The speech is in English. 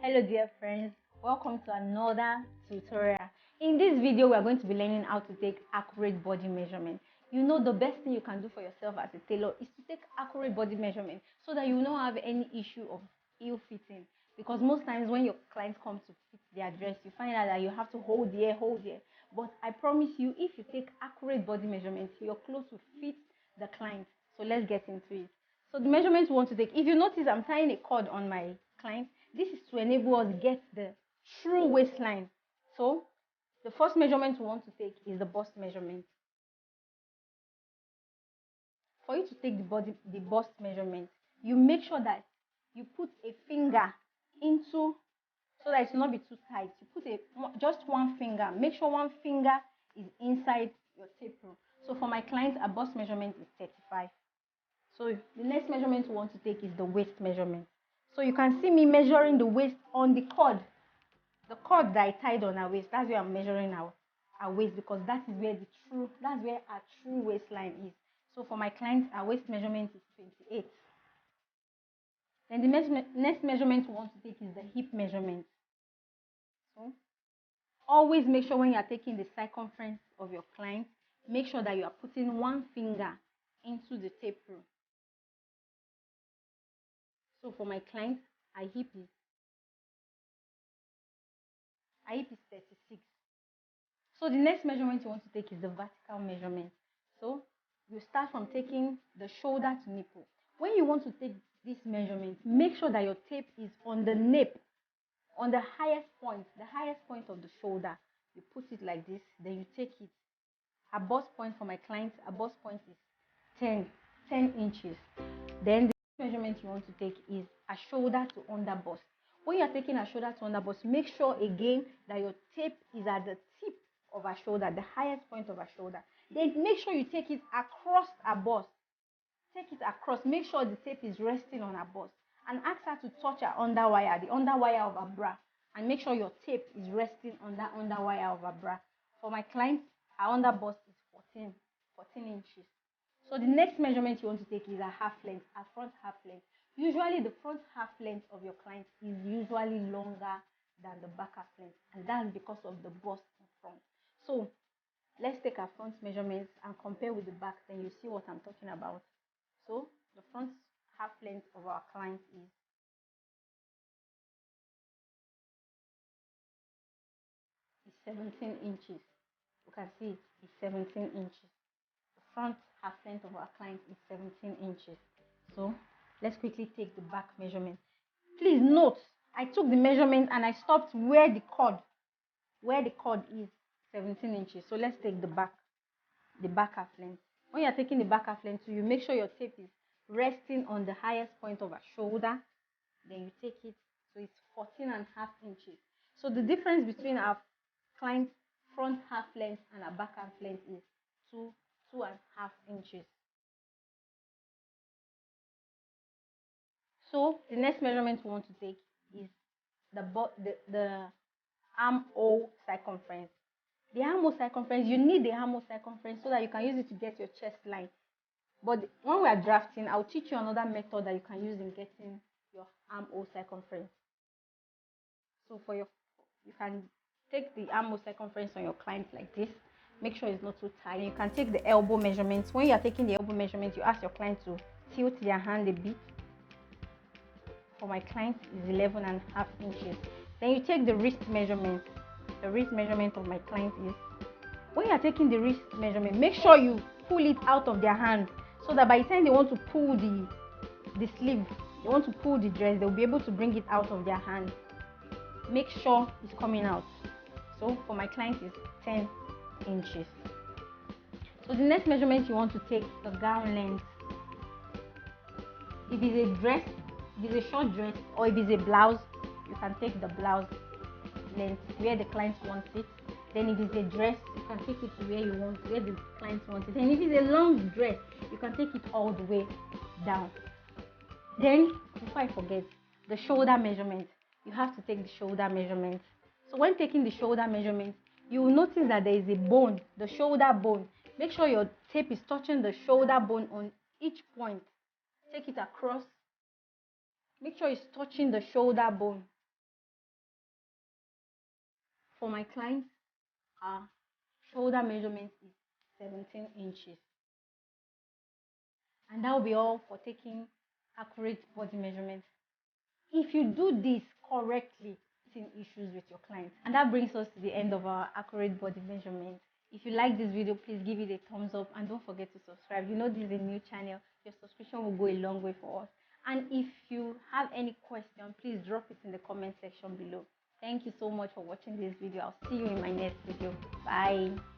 Hello dear friends, welcome to another tutorial. In this video we are going to be learning how to take accurate body measurement. You know, the best thing you can do for yourself as a tailor is to take accurate body measurement so that you will not have any issue of ill fitting, because most times when your clients come to fit their dress, you find out that you have to hold here. But I promise you, if you take accurate body measurements, your clothes will fit the client. So let's get into it. So the measurements we want to take, if you notice, I'm tying a cord on my client. This is to enable us get the true waistline. So the first measurement we want to take is the bust measurement. For you to take the bust measurement, you make sure that you put a finger into, so that it will not be too tight. You put just one finger. Make sure one finger is inside your tape rule. So for my client, a bust measurement is 35. So the next measurement we want to take is the waist measurement. So you can see me measuring the waist on the cord that I tied on our waist. That's where I'm measuring our waist, because that's where our true waistline is. So for my client, our waist measurement is 28. Then the next measurement we want to take is the hip measurement. So always make sure when you are taking the circumference of your client, make sure that you are putting one finger into the tape rule. So for my client, our hip is 36. So the next measurement you want to take is the vertical measurement. So you start from taking the shoulder to nipple. When you want to take this measurement, make sure that your tape is on the nape, on the highest point of the shoulder. You put it like this, then you take it. A bust point for my client, a bust point is 10 inches. Then the measurement you want to take is a shoulder to under bust. When you're taking a shoulder to under bust, make sure again that your tape is at the tip of a shoulder, the highest point of a shoulder. Then make sure you take it across a bust. Take it across. Make sure the tape is resting on her bust. And ask her to touch her underwire, the underwire of her bra. And make sure your tape is resting on that underwire of her bra. For my client, her under bust is 14 inches. So the next measurement you want to take is a half length, a front half length. Usually the front half length of your client is usually longer than the back half length, and that's because of the bust in front. So let's take our front measurements and compare with the back, then you see what I'm talking about. So the front half length of our client is 17 inches. You can see it's 17 inches. The front half length of our client is 17 inches. So let's quickly take the back measurement. Please note, I took the measurement and I stopped where the cord is 17 inches. So let's take the back half length. When you're taking the back half length, so you make sure your tape is resting on the highest point of a shoulder. Then you take it, so it's 14.5 inches. So the difference between our client's front half length and our back half length is 2.5 inches. So the next measurement we want to take is the armhole circumference. The armhole circumference, you need the armhole circumference so that you can use it to get your chest line. But when we are drafting, I'll teach you another method that you can use in getting your armhole circumference. So you can take the armhole circumference on your client like this. Make sure it's not too tight. You can take the elbow measurements. When you are taking the elbow measurement, you ask your client to tilt their hand a bit. For my client is 11.5 inches. Then you take the wrist measurement. The wrist measurement of my client is, when you are taking the wrist measurement, make sure you pull it out of their hand, so that by the time they want to pull the sleeve, they want to pull the dress, they'll be able to bring it out of their hand. Make sure it's coming out. So for my client is 10 inches. So the next measurement you want to take, the gown length. If it's a dress, if it's a short dress, or if it's a blouse, you can take the blouse length where the client wants it. Then if it's a dress, you can take it to where the client wants it. And if it's a long dress, you can take it all the way down. Then, before I forget, the shoulder measurement. You have to take the shoulder measurement. So when taking the shoulder measurement, you will notice that there is a bone, the shoulder bone. Make sure your tape is touching the shoulder bone on each point. Take it across. Make sure it's touching the shoulder bone. For my client, her shoulder measurement is 17 inches. And that will be all for taking accurate body measurements. If you do this correctly, in issues with your client. And that brings us to the end of our accurate body measurement. If you like this video, please give it a thumbs up and don't forget to subscribe. You know this is a new channel. Your subscription will go a long way for us. And if you have any question, please drop it in the comment section below. Thank you so much for watching this video. I'll see you in my next video. Bye.